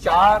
4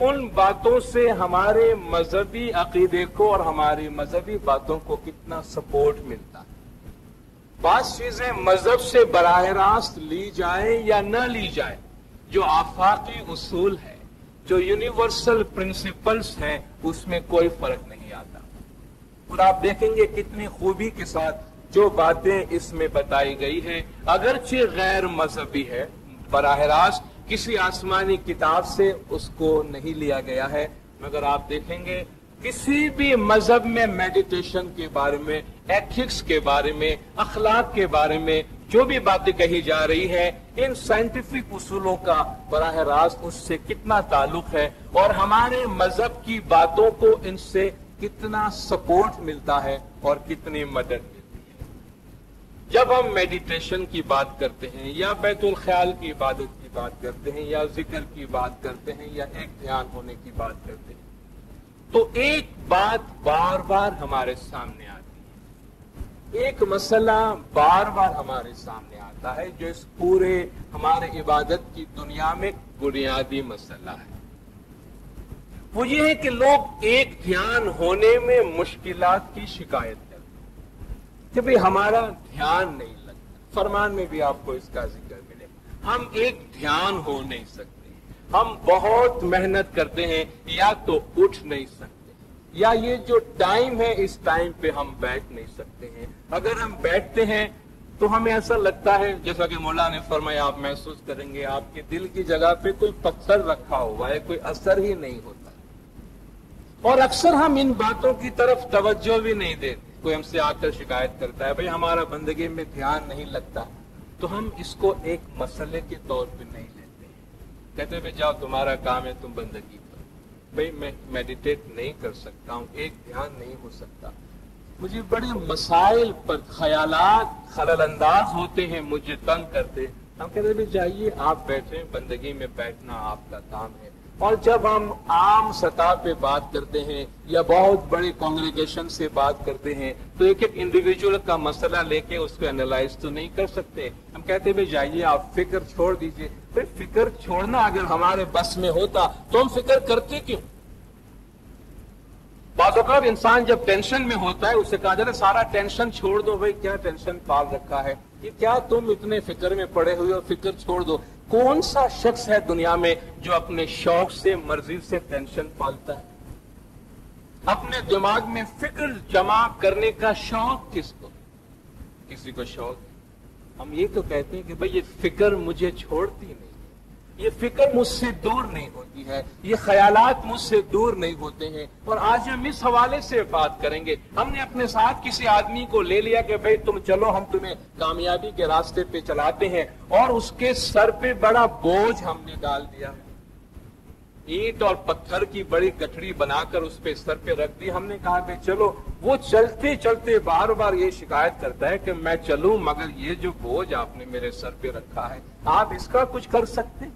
ان باتوں سے ہمارے مذہبی عقیدے کو اور ہماری مذہبی باتوں کو کتنا سپورٹ ملتا ہے۔ بعض چیزیں مذہب سے براہ راست لی جائیں یا نہ لی جائیں، جو آفاقی اصول ہے، جو یونیورسل پرنسپلز ہیں، اس میں کوئی فرق نہیں آتا۔ اور آپ دیکھیں گے کتنی خوبی کے ساتھ جو باتیں اس میں بتائی گئی ہیں، اگرچہ غیر مذہبی ہے، براہ راست کسی آسمانی کتاب سے اس کو نہیں لیا گیا ہے، مگر آپ دیکھیں گے کسی بھی مذہب میں میڈیٹیشن کے بارے میں، ایتھکس کے بارے میں، اخلاق کے بارے میں جو بھی باتیں کہی جا رہی ہیں، ان سائنٹیفک اصولوں کا براہ راست اس سے کتنا تعلق ہے، اور ہمارے مذہب کی باتوں کو ان سے کتنا سپورٹ ملتا ہے اور کتنی مدد ملتی ہے۔ جب ہم میڈیٹیشن کی بات کرتے ہیں یا بیت الخیال کی عبادت کی بات کرتے ہیں یا ذکر کی بات کرتے ہیں یا ایک دھیان ہونے کی بات کرتے ہیں، تو ایک بات بار بار ہمارے سامنے آتی ہے، ایک مسئلہ بار بار ہمارے سامنے آتا ہے جو اس پورے ہمارے عبادت کی دنیا میں بنیادی مسئلہ ہے۔ وہ یہ ہے کہ لوگ ایک دھیان ہونے میں مشکلات کی شکایت کرتے ہیں کہ بھئی ہمارا دھیان نہیں لگتا۔ فرمان میں بھی آپ کو اس کا ذکر ملے، ہم ایک دھیان ہو نہیں سکتے، ہم بہت محنت کرتے ہیں یا تو اٹھ نہیں سکتے، یا یہ جو ٹائم ہے اس ٹائم پہ ہم بیٹھ نہیں سکتے ہیں، اگر ہم بیٹھتے ہیں تو ہمیں ایسا لگتا ہے جیسا کہ مولا نے فرمایا، آپ محسوس کریں گے آپ کے دل کی جگہ پہ کوئی پتھر رکھا ہوا ہے، کوئی اثر ہی نہیں ہوتا، اور اکثر ہم ان باتوں کی طرف توجہ بھی نہیں دیتے۔ کوئی ہم سے آ کر شکایت کرتا ہے بھئی ہمارا بندگی میں دھیان نہیں لگتا، تو ہم اس کو ایک مسئلے کے طور پہ نہیں لیتے، کہتے ہیں جاؤ تمہارا کام ہے تم بندگی کرو، بھئی میں میڈیٹیٹ نہیں کر سکتا ہوں، ایک دھیان نہیں ہو سکتا، مجھے بڑے مسائل پر خیالات خلل انداز ہوتے ہیں، مجھے تنگ کرتے ہیں۔ ہم کہتے ہیں جائیے آپ بیٹھیں، بندگی میں بیٹھنا آپ کا کام ہے۔ اور جب ہم عام سطح پہ بات کرتے ہیں یا بہت بڑے کانگریگیشن سے بات کرتے ہیں تو ایک ایک انڈیویجول کا مسئلہ لے کے اس کو انالائز تو نہیں کر سکتے، ہم کہتے ہیں جائیے آپ فکر چھوڑ دیجئے۔ پھر فکر چھوڑنا اگر ہمارے بس میں ہوتا تو ہم فکر کرتے کیوں؟ بعض اوقات انسان جب ٹینشن میں ہوتا ہے اسے کہا جاتا ہے سارا ٹینشن چھوڑ دو، بھائی کیا ٹینشن پال رکھا ہے، یہ کیا تم اتنے فکر میں پڑے ہوئے ہو، فکر چھوڑ دو۔ کون سا شخص ہے دنیا میں جو اپنے شوق سے مرضی سے ٹینشن پالتا ہے؟ اپنے دماغ میں فکر جمع کرنے کا شوق کس کو؟ کسی کو شوق ہے؟ ہم یہ تو کہتے ہیں کہ بھئی یہ فکر مجھے چھوڑتی نہیں، یہ فکر مجھ سے دور نہیں ہوتی ہے، یہ خیالات مجھ سے دور نہیں ہوتے ہیں۔ اور آج ہم اس حوالے سے بات کریں گے، ہم نے اپنے ساتھ کسی آدمی کو لے لیا کہ بھئی تم چلو ہم تمہیں کامیابی کے راستے پہ چلاتے ہیں، اور اس کے سر پہ بڑا بوجھ ہم نے ڈال دیا، اینٹ اور پتھر کی بڑی گٹھڑی بنا کر اس پہ سر پہ رکھ دی، ہم نے کہا کہ چلو، وہ چلتے چلتے بار بار یہ شکایت کرتا ہے کہ میں چلوں مگر یہ جو بوجھ آپ نے میرے سر پہ رکھا ہے آپ اس کا کچھ کر سکتے؟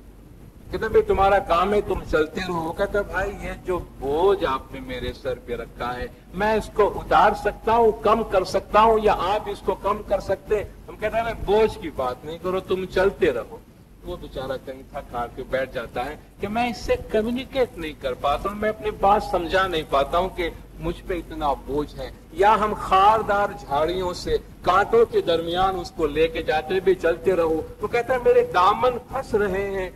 کہتے بھائی تمہارا کام ہے تم چلتے رہو۔ کہتا بھائی یہ جو بوجھ آپ نے میرے سر پہ رکھا ہے میں اس کو اتار سکتا ہوں، کم کر سکتا ہوں، یا آپ اس کو کم کر سکتے؟ ہم کہتے ہیں بوجھ کی بات نہیں کرو، تم چلتے رہو۔ وہ بیچارہ کہیں تھک ہار کے بیٹھ جاتا ہے کہ میں اس سے کمیونیکیٹ نہیں کر پاتا ہوں، میں اپنی بات سمجھا نہیں پاتا ہوں کہ مجھ پہ اتنا بوجھ ہے۔ یا ہم خاردار جھاڑیوں سے کانٹوں کے درمیان اس کو لے کے جاتے بھی چلتے رہو، تو کہتا ہے میرے دامن پھنس رہے ہیں،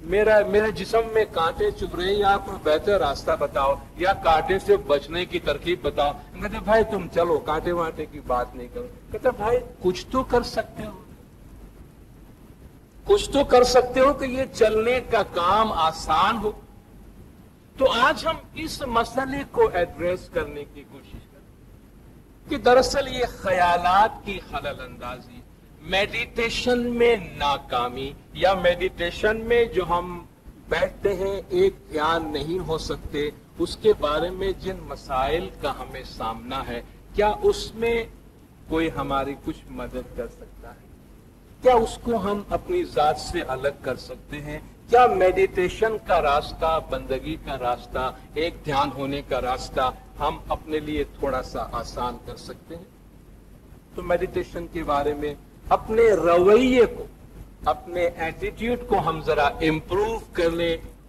میرے جسم میں کانٹے چبھ رہے ہیں، یا کوئی بہتر راستہ بتاؤ یا کانٹے سے بچنے کی ترکیب بتاؤ۔ کہتے بھائی تم چلو، کانٹے وانٹے کی بات نہیں کرو۔ کہتے بھائی کچھ تو کر سکتے ہو، کچھ تو کر سکتے ہو کہ یہ چلنے کا کام آسان ہو۔ تو آج ہم اس مسئلے کو ایڈریس کرنے کی کوشش کریں کہ دراصل یہ خیالات کی خلل اندازی، میڈیٹیشن میں ناکامی، یا میڈیٹیشن میں جو ہم بیٹھتے ہیں ایک دھیان نہیں ہو سکتے، اس کے بارے میں جن مسائل کا ہمیں سامنا ہے، کیا اس میں کوئی ہماری کچھ مدد کر سکتا ہے؟ کیا اس کو ہم اپنی ذات سے الگ کر سکتے ہیں؟ کیا میڈیٹیشن کا راستہ، بندگی کا راستہ، ایک دھیان ہونے کا راستہ ہم اپنے لیے تھوڑا سا آسان کر سکتے ہیں؟ تو میڈیٹیشن کے بارے میں اپنے رویے کو، اپنے ایٹیٹیوڈ کو ہم ذرا امپروو کر لیں،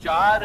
4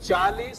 40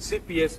CPS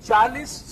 40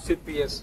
CPS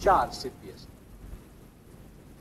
4 CPS,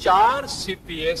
4 CPS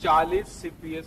40 CPS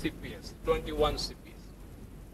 CPS, 21 CPS।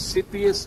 CPS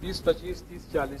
20, 25, 30, 40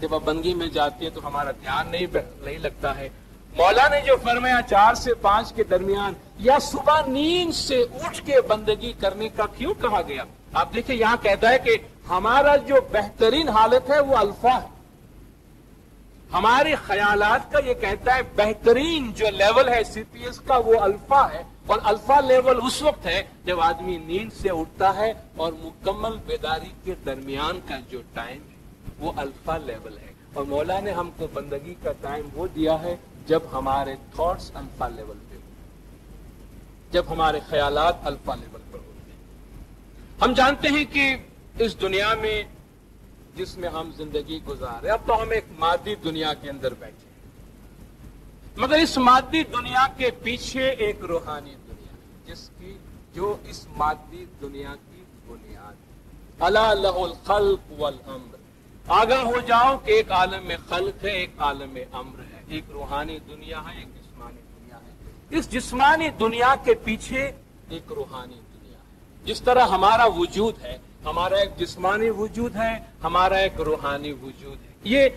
جب آپ بندگی میں جاتے ہیں تو ہمارا دھیان نہیں لگتا ہے. مولا نے جو فرمایا 4 سے 5 کے درمیان یا صبح نیند سے اٹھ کے بندگی کرنے کا کیوں کہا گیا؟ آپ دیکھیں یہاں کہتا ہے کہ ہمارا جو بہترین حالت ہے وہ الفا ہے. ہمارے خیالات کا یہ کہتا ہے بہترین جو لیول ہے سی پی ایس کا وہ الفا ہے. اور الفا لیول اس وقت ہے جب آدمی نیند سے اٹھتا ہے اور مکمل بیداری کے درمیان کا جو ٹائم ہے وہ الفا لیول ہے. اور مولا نے ہم کو بندگی کا ٹائم وہ دیا ہے جب ہمارے تھاٹس الفا لیول پہ ہو، جب ہمارے خیالات الفا لیول پر ہوتے ہیں. ہم جانتے ہیں کہ اس دنیا میں جس میں ہم زندگی گزار رہے، اب تو ہم ایک مادی دنیا کے اندر بیٹھے ہیں، مگر اس مادی دنیا کے پیچھے ایک روحانی دنیا ہے جس کی جو اس مادی دنیا کی بنیاد ہے. الا لہ الخلق والامر، آگاہ ہو جاؤ کہ ایک عالم خلق ہے، ایک عالم امر ہے، ایک روحانی دنیا ہے، ایک جسمانی دنیا ہے. اس جسمانی دنیا کے پیچھے ایک روحانی دنیا ہے. جس طرح ہمارا وجود ہے، ہمارا ایک جسمانی وجود ہے، ہمارا ایک روحانی وجود ہے. یہ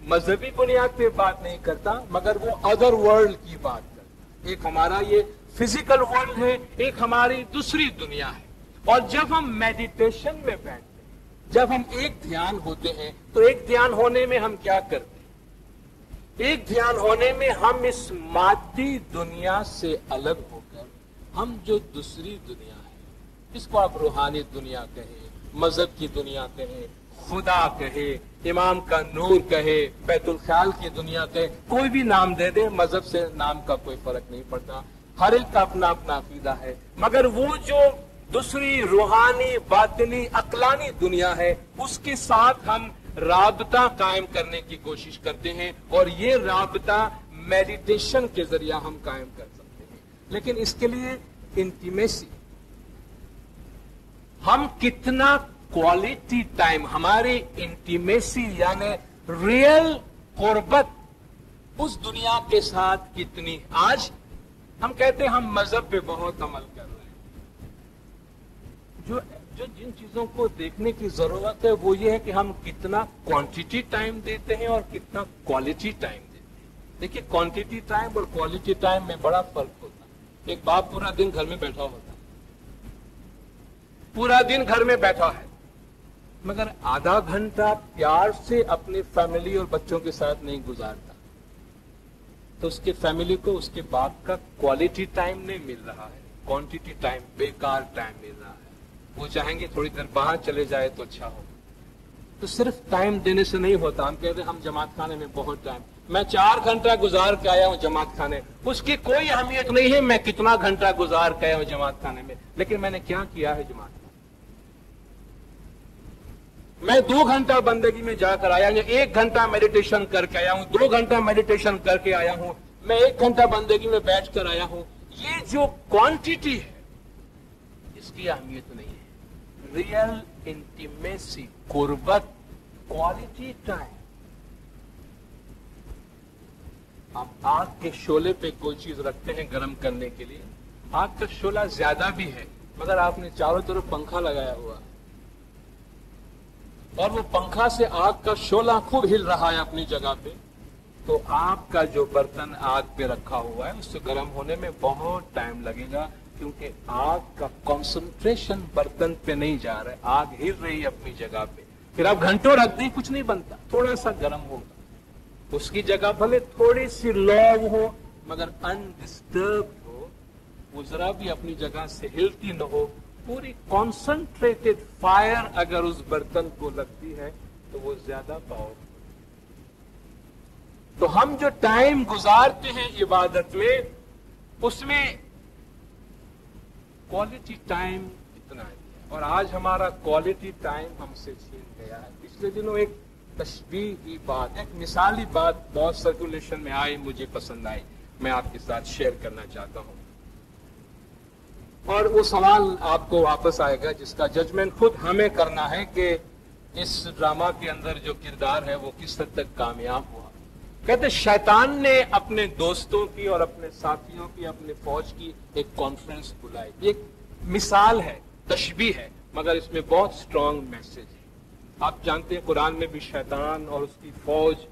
مذہبی بنیاد پہ بات نہیں کرتا مگر وہ ادر ورلڈ کی بات کرتا. ایک ہمارا یہ فزیکل ورلڈ ہے، ایک ہماری دوسری دنیا ہے. اور جب ہم میڈیٹیشن میں بیٹھتے ہیں، جب ہم ایک دھیان ہوتے ہیں تو ایک دھیان ہونے میں ہم کیا کرتے ہیں؟ ایک دھیان ہونے میں ہم اس مادی دنیا سے الگ ہو کر ہم جو دوسری دنیا ہے، اس کو آپ روحانی دنیا کہیں، مذہب کی دنیا کہیں، خدا کہے، امام کا نور کہے، بیت الخیال کی دنیا کہے، کوئی بھی نام دے دے، مذہب سے نام کا کوئی فرق نہیں پڑتا. ہر ایک کا اپنا اپنا عقیدہ ہے. مگر وہ جو دوسری روحانی باطنی عقلانی دنیا ہے اس کے ساتھ ہم رابطہ قائم کرنے کی کوشش کرتے ہیں، اور یہ رابطہ میڈیٹیشن کے ذریعہ ہم قائم کر سکتے ہیں. لیکن اس کے لیے انٹیمیسی، ہم کتنا کوالٹی ٹائم، ہماری انٹیمیسی یعنی ریئل قربت اس دنیا کے ساتھ کتنی. آج ہم کہتے ہیں ہم مذہب پہ بہت عمل کر رہے ہیں. جو جن چیزوں کو دیکھنے کی ضرورت ہے وہ یہ ہے کہ ہم کتنا کوانٹٹی ٹائم دیتے ہیں اور کتنا کوالٹی ٹائم دیتے ہیں. دیکھیے کوانٹٹی ٹائم اور کوالٹی ٹائم میں بڑا فرق ہوتا ہے. ایک باپ پورا دن گھر میں بیٹھا ہوتا ہے، پورا دن گھر میں بیٹھا ہے، مگر آدھا گھنٹہ پیار سے اپنی فیملی اور بچوں کے ساتھ نہیں گزارتا تو اس کے فیملی کو اس کے باپ کا کوالٹی ٹائم نہیں مل رہا ہے، کوانٹٹی ٹائم، بیکار ٹائم مل رہا ہے. وہ چاہیں گے تھوڑی دیر باہر چلے جائے تو اچھا ہو. تو صرف ٹائم دینے سے نہیں ہوتا. ہم کہتے ہیں ہم جماعت خانے میں بہت ٹائم، میں 4 گھنٹہ گزار کے آیا ہوں جماعت خانے، اس کی کوئی اہمیت نہیں ہے میں کتنا گھنٹہ گزار کے آیا ہوں جماعت خانے میں، لیکن میں نے کیا کیا ہے جماعت خانے. میں 2 گھنٹہ بندگی میں جا کر آیا ہوں، 1 گھنٹہ میڈیٹیشن کر کے آیا ہوں، 2 گھنٹہ میڈیٹیشن کر کے آیا ہوں، میں 1 گھنٹہ بندگی میں بیٹھ کر آیا ہوں. یہ جو کوانٹٹی ہے اس کی اہمیت نہیں ہے. ریئل انٹیمیسی، قربت، کوالٹی ٹائم. آپ آگ کے شعلے پہ کوئی چیز رکھتے ہیں گرم کرنے کے لیے، آگ کا شعلہ زیادہ بھی ہے مگر آپ نے چاروں طرف پنکھا لگایا ہوا اور وہ پنکھا سے آگ کا شعلہ خوب ہل رہا ہے اپنی جگہ پہ، تو آپ کا جو برتن آگ پہ رکھا ہوا ہے اس سے گرم ہونے میں بہت ٹائم لگے گا، کیونکہ آگ کا کنسنٹریشن برتن پہ نہیں جا رہا ہے، آگ ہل رہی ہے اپنی جگہ پہ. پھر آپ گھنٹوں رکھ دیں کچھ نہیں بنتا، تھوڑا سا گرم ہوگا، اس کی جگہ بھلے تھوڑی سی لو ہو مگر انڈسٹرب ہو، وہ ذرا بھی اپنی جگہ سے ہلتی نہ ہو. پوری کانسنٹریٹڈ فائر اگر اس برتن کو لگتی ہے تو وہ زیادہ پاورفل. تو ہم جو ٹائم گزارتے ہیں عبادت میں اس میں کوالٹی ٹائم اتنا ہے، اور آج ہمارا کوالٹی ٹائم ہم سے چھین گیا ہے. پچھلے دنوں ایک تشبیہی بات، ایک مثالی بات بہت سرکولیشن میں آئی، مجھے پسند آئی، میں آپ کے ساتھ شیئر کرنا چاہتا ہوں. اور وہ سوال آپ کو واپس آئے گا جس کا ججمنٹ خود ہمیں کرنا ہے کہ اس ڈرامہ کے اندر جو کردار ہے وہ کس حد تک کامیاب ہوا. کہتے شیطان نے اپنے دوستوں کی اور اپنے ساتھیوں کی، اپنے فوج کی ایک کانفرنس بلائی. ایک مثال ہے، تشبیہ ہے، مگر اس میں بہت سٹرونگ میسج ہے. آپ جانتے ہیں قرآن میں بھی شیطان اور اس کی فوج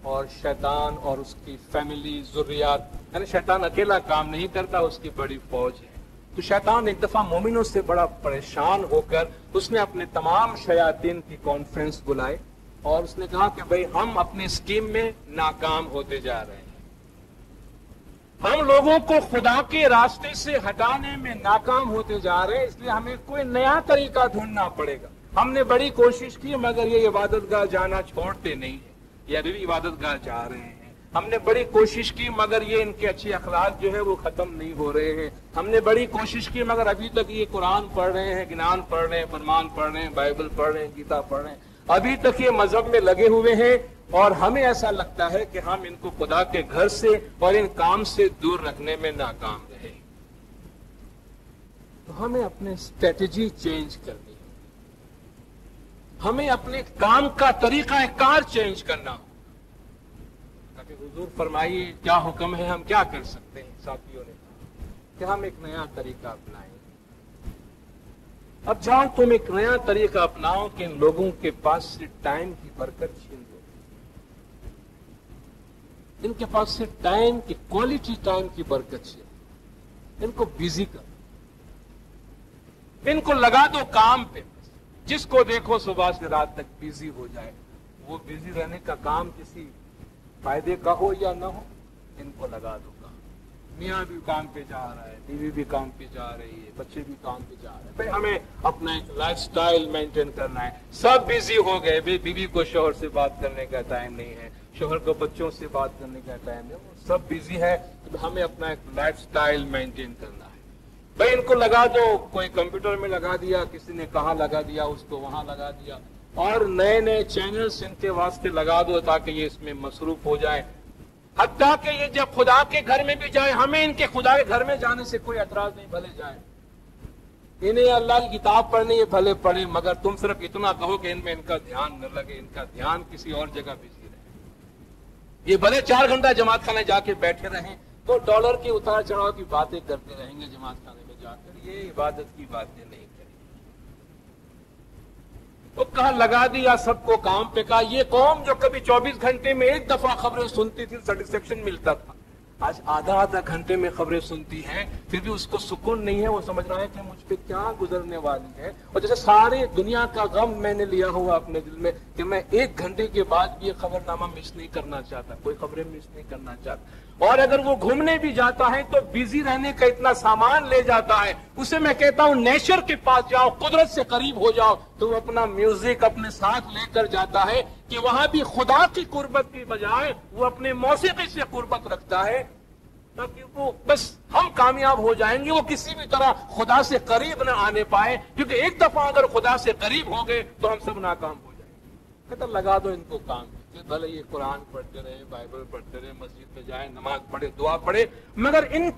اور شیطان اور اس کی فیملی ذریات، یعنی شیطان اکیلا کام نہیں کرتا، اس کی بڑی فوج ہے۔ تو شیطان ایک دفعہ مومنوں سے بڑا پریشان ہو کر اس نے اپنے تمام شیاطین کی کانفرنس بلائے اور اس نے کہا کہ بھئی ہم اپنی اسکیم میں ناکام ہوتے جا رہے ہیں، ہم لوگوں کو خدا کے راستے سے ہٹانے میں ناکام ہوتے جا رہے ہیں، اس لیے ہمیں کوئی نیا طریقہ ڈھونڈنا پڑے گا۔ ہم نے بڑی کوشش کی مگر یہ عبادت گاہ جانا چھوڑتے نہیں ہیں، یہ ابھی بھی عبادت گاہ جا رہے ہیں۔ ہم نے بڑی کوشش کی مگر یہ ان کے اچھے اخلاق جو ہے وہ ختم نہیں ہو رہے ہیں۔ ہم نے بڑی کوشش کی مگر ابھی تک یہ قرآن پڑھ رہے ہیں، گنان پڑھ رہے ہیں، فرمان پڑھ رہے ہیں، بائبل پڑھ رہے ہیں، گیتا پڑھ رہے ہیں، ابھی تک یہ مذہب میں لگے ہوئے ہیں، اور ہمیں ایسا لگتا ہے کہ ہم ان کو خدا کے گھر سے اور ان کام سے دور رکھنے میں ناکام رہے۔ تو ہمیں اپنے اسٹریٹجی چینج کرنی ہے، ہمیں اپنے کام کا طریقہ کار چینج کرنا ہو۔ تاکہ حضور فرمائیے کیا حکم ہے، ہم کیا کر سکتے ہیں؟ ساتھیوں نے کہا کہ ہم ایک نیا طریقہ اپنائیں۔ اب جاؤ تم ایک نیا طریقہ اپناؤ کہ ان لوگوں کے پاس سے ٹائم کی برکت چھین دو، ان کے پاس سے ٹائم کی کوالٹی، ٹائم کی برکت چھین، ان کو بیزی کر، ان کو لگا دو کام پہ، جس کو دیکھو صبح سے رات تک بیزی ہو جائے۔ وہ بیزی رہنے کا کام کسی فائدے کا ہو یا نہ ہو، ان کو لگا دو کام۔ میاں بھی کام پہ جا رہا ہے، بیوی بھی کام پہ جا رہی ہے، بچے بھی کام پہ جا رہے ہیں، بھئی ہمیں اپنا ایک لائف سٹائل مینٹین کرنا ہے۔ سب بیزی ہو گئے، بیوی کو شوہر سے بات کرنے کا ٹائم نہیں ہے، شوہر کو بچوں سے بات کرنے کا ٹائم نہیں، وہ سب بیزی ہے، تو ہمیں اپنا ایک لائف سٹائل مینٹین کرنا ہے۔ بھئی ان کو لگا دو، کوئی کمپیوٹر میں لگا دیا، کسی نے کہاں لگا دیا، اس کو وہاں لگا دیا، اور نئے نئے چینلز ان کے واسطے لگا دو تاکہ یہ اس میں مصروف ہو جائے۔ حتیٰ کہ یہ جب خدا کے گھر میں بھی جائے، ہمیں ان کے خدا کے گھر میں جانے سے کوئی اعتراض نہیں، بھلے جائیں، انہیں اللہ کی کتاب پڑھنی ہے بھلے پڑھیں، مگر تم صرف اتنا کہو کہ ان میں ان کا دھیان نہ لگے، ان کا دھیان کسی اور جگہ بزی رہے۔ یہ بھلے 4 گھنٹہ جماعت خانے جا کے بیٹھے رہیں تو ڈالر کے اتار چڑھاؤ کی باتیں کرتے رہیں گے جماعت خانے میں جا کر، یہ عبادت کی باتیں نہیں کریں۔ تو کہا لگا دیا سب کو کام پہ، کہا یہ قوم جو کبھی 24 گھنٹے میں ایک دفعہ خبریں سنتی تھی، سیٹسفیکشن ملتا تھا، آج آدھا گھنٹے میں خبریں سنتی ہیں، پھر بھی اس کو سکون نہیں ہے، وہ سمجھ رہا ہے کہ مجھ پہ کیا گزرنے والی ہے، اور جیسے سارے دنیا کا غم میں نے لیا ہوا اپنے دل میں کہ میں 1 گھنٹے کے بعد بھی یہ خبر نامہ مس نہیں کرنا چاہتا، کوئی خبریں مس نہیں کرنا چاہتا۔ اور اگر وہ گھومنے بھی جاتا ہے تو بیزی رہنے کا اتنا سامان لے جاتا ہے، اسے میں کہتا ہوں نیچر کے پاس جاؤ، قدرت سے قریب ہو جاؤ، تو وہ اپنا میوزک اپنے ساتھ لے کر جاتا ہے کہ وہاں بھی خدا کی قربت کی بجائے وہ اپنے موسیقی سے قربت رکھتا ہے، تاکہ وہ بس ہم کامیاب ہو جائیں گے، وہ کسی بھی طرح خدا سے قریب نہ آنے پائے، کیونکہ ایک دفعہ اگر خدا سے قریب ہو گئے تو ہم سب ناکام ہو جائیں گے۔ کہتا لگا دو ان کو کام، کہ بھلے یہ قرآن پڑھتے رہے، بائبل پڑھتے رہے، مسجد میں جائیں، نماز پڑھے، دعا پڑھے، مگر ان